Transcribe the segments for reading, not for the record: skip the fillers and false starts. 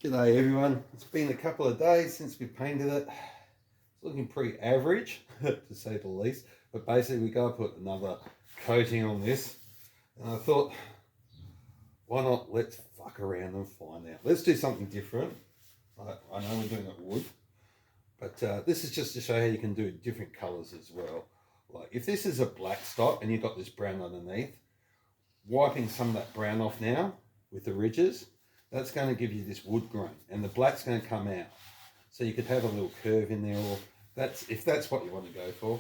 G'day everyone. It's been a couple of days since we painted it. It's looking pretty average, to say the least. But basically we got to put another coating on this. And I thought, why not let's fuck around and find out. Let's do something different. I know we're doing it wood. But this is just to show how you can do different colours as well. Like if this is a black stock and you've got this brown underneath, wiping some of that brown off now with the ridges, that's going to give you this wood grain, and the black's going to come out. So you could have a little curve in there, or if that's what you want to go for.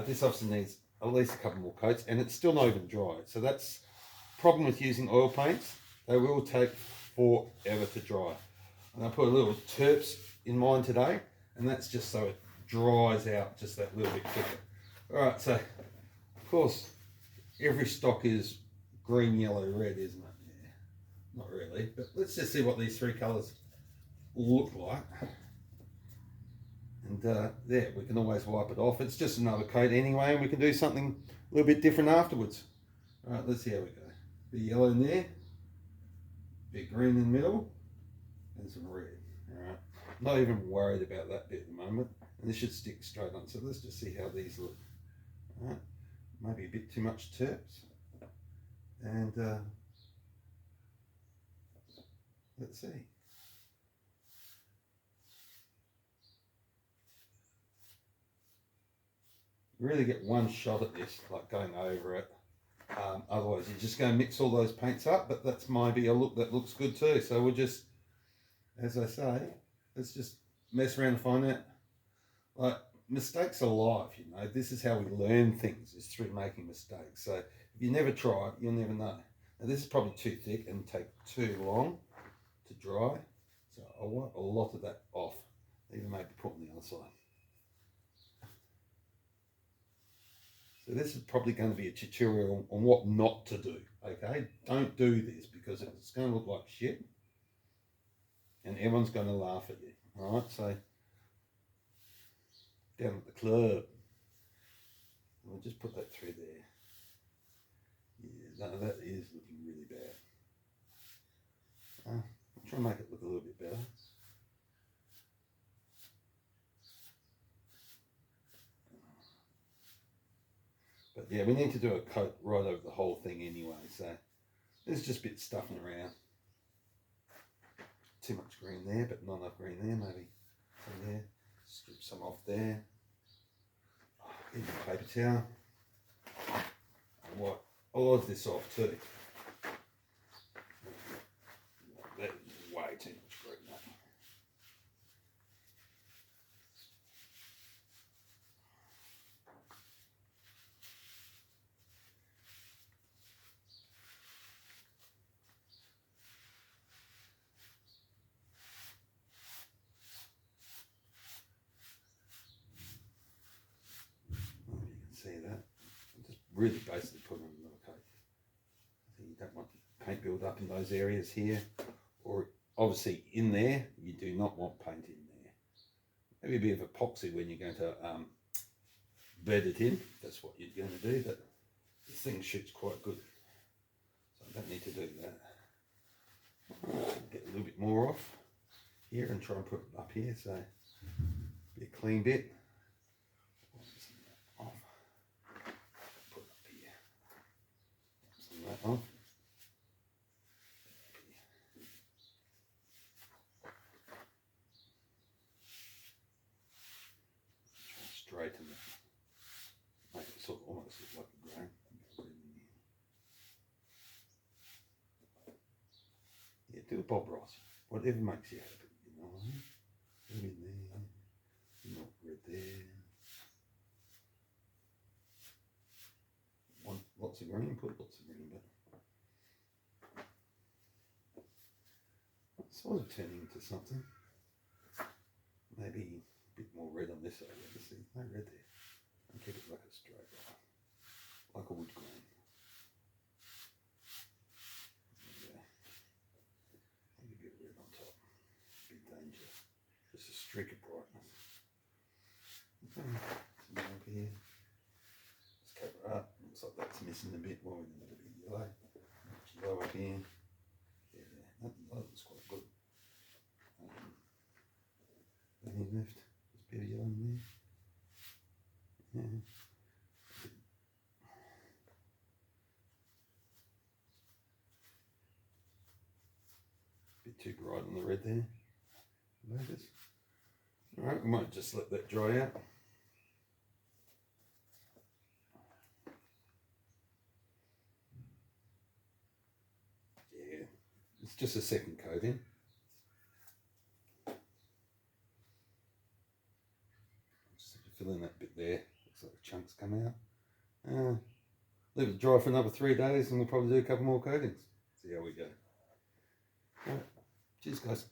This obviously needs at least a couple more coats, and it's still not even dry. So that's the problem with using oil paints. They will take forever to dry. And I put a little terps in mine today, and that's just so it dries out just that little bit quicker. All right, so of course every stock is green, yellow, red, isn't it? Yeah, not really, but let's just see what these three colours look like. And there, we can always wipe it off. It's just another coat anyway, and we can do something a little bit different afterwards. All right, let's see how we go. Bit yellow in there, bit green in the middle, and some red. All right, not even worried about that bit at the moment, and this should stick straight on. So let's just see how these look. All right, maybe a bit too much terps, and let's see. You really get one shot at this, like going over it. Otherwise, you're just going to mix all those paints up, but that's maybe a look that looks good too. So we'll just, as I say, let's just mess around and find out. Like, mistakes are life, you know. This is how we learn things, is through making mistakes. So if you never try, you'll never know. Now, this is probably too thick and take too long to dry. So I want a lot of that off, even maybe put on the other side. So this is probably going to be a tutorial on what not to do, okay? Don't do this because it's going to look like shit and everyone's going to laugh at you, all right? So down at the club, we'll just put that through there. Yeah, no, that is looking really bad. I'll try and make it look a little bit better. But yeah, we need to do a coat right over the whole thing anyway, so there's just bits stuffing around. Too much green there, but not enough green there, maybe some there. Strip some off there. Get your paper towel. And wipe all of this off too. That is way too much green. See that? Just really basically put on another coat. So you don't want paint build up in those areas here, or obviously in there, you do not want paint in there. Maybe a bit of epoxy when you're going to bed it in, that's what you're going to do, but this thing shoots quite good. So I don't need to do that. Get a little bit more off here and try and put it up here, so be a clean bit. Off. Straighten it, make it sort of almost look like a grain. Yeah, do a Bob Ross, whatever makes you happy, you know what I mean? Put in there, not red there. Want lots of green, put lots of green, but it's sort of turning into something. Maybe a bit more red on this side. See, no red there. And keep it like a straight line, like a wood grain. Yeah. Maybe a bit of red on top. Big danger. Just a streak of brightness. Okay. Something over here. Just cover it up. Looks like that's missing a bit more than a bit yellow. Yellow up here. Yeah, that looks quite good. left. There's a bit of yellow in there. Yeah. Bit too bright on the red there. Alright, we might just let that dry out. Yeah, it's just a second coating. Just fill in that bit there. Looks like the chunks come out. Leave it dry for another 3 days and we'll probably do a couple more coatings. See how we go. Alright, cheers guys.